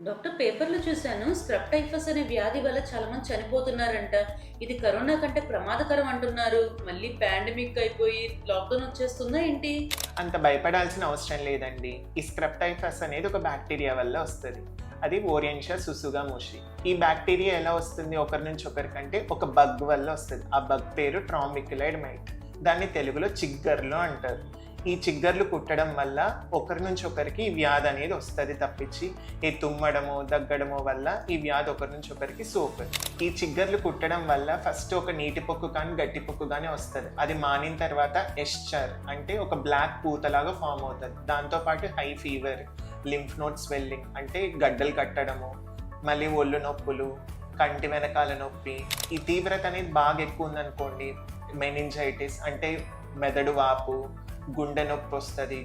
Doctor పేపర్‌లో చూసాను. Scrub typhus అనే వ్యాధి వల్ల చాలా మంది చనిపోతున్నారంట. ఇది కరోనా కంటే ప్రమాదకరం అంటున్నారు. మళ్ళీ పాండమిక్ అయిపోయి లాక్‌డౌన్ వచ్చేస్తుందా ఏంటి? అంత భయపడాల్సిన అవసరం లేదండి. ఈ స్క్రబ్ టైఫస్ అనేది ఒక బ్యాక్టీరియా వల్ల వస్తది. అది ఓరియెన్షియా సుసుగా మూషి. ఈ బ్యాక్టీరియా ఎలా వస్తుంది ఒకరి నుంచి ఒకరికంటే ఒక బగ్ వల్ల వస్తది. ఆ బగ్ పేరు ట్రాంబిక్యులైడ్ మైట్. దాన్ని తెలుగులో చిగ్గర్లు అంటారు. ఈ చిగ్గర్లు కుట్టడం వల్ల ఒకరి నుంచి ఒకరికి ఈ వ్యాధి అనేది వస్తుంది తప్పించి ఈ తుమ్మడము దగ్గడము వల్ల ఈ వ్యాధి ఒకరి నుంచి ఒకరికి సోకదు. ఈ చిగ్గర్లు కుట్టడం వల్ల ఫస్ట్ ఒక నీటి పొక్కు కానీ గట్టి పొక్కు కానీ వస్తుంది. అది మానిన తర్వాత ఎస్చర్ అంటే ఒక బ్లాక్ పూతలాగా ఫామ్ అవుతుంది. దాంతోపాటు high fever, lymph node swelling అంటే గడ్డలు కట్టడము, మళ్ళీ ఒళ్ళు నొప్పులు, కంటి వెనకాల నొప్పి. ఈ తీవ్రత అనేది బాగా ఎక్కువ ఉందనుకోండి, మెనింజైటిస్ అంటే మెదడు వాపు, గుండె నొప్పి వస్తుంది,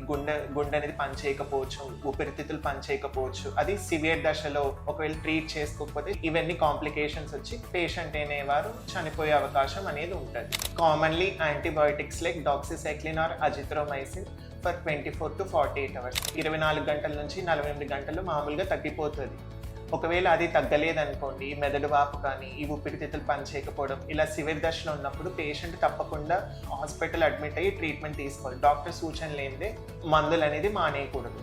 గుండె అనేది పనిచేయకపోవచ్చు, ఊపిరితిత్తులు పనిచేయకపోవచ్చు. అది సివియర్ దశలో ఒకవేళ ట్రీట్ చేసుకోకపోతే ఇవన్నీ కాంప్లికేషన్స్ వచ్చి పేషెంట్ అనేవారు చనిపోయే అవకాశం అనేది ఉంటుంది. Commonly antibiotics like doxycycline or azithromycin for 24 to 48 hours. 24 గంటల నుంచి 48 గంటలు మామూలుగా తగ్గిపోతుంది. ఒకవేళ అది తగ్గలేదనుకోండి, మెదడు వాపు కానీ ఈ ఊపిరితిత్తులు పనిచేయకపోవడం ఇలా సివియర్ దశలో ఉన్నప్పుడు పేషెంట్ తప్పకుండా హాస్పిటల్ అడ్మిట్ అయ్యి ట్రీట్మెంట్ తీసుకోవాలి. డాక్టర్ సూచన లేనిదే మందులు అనేది మానేయకూడదు.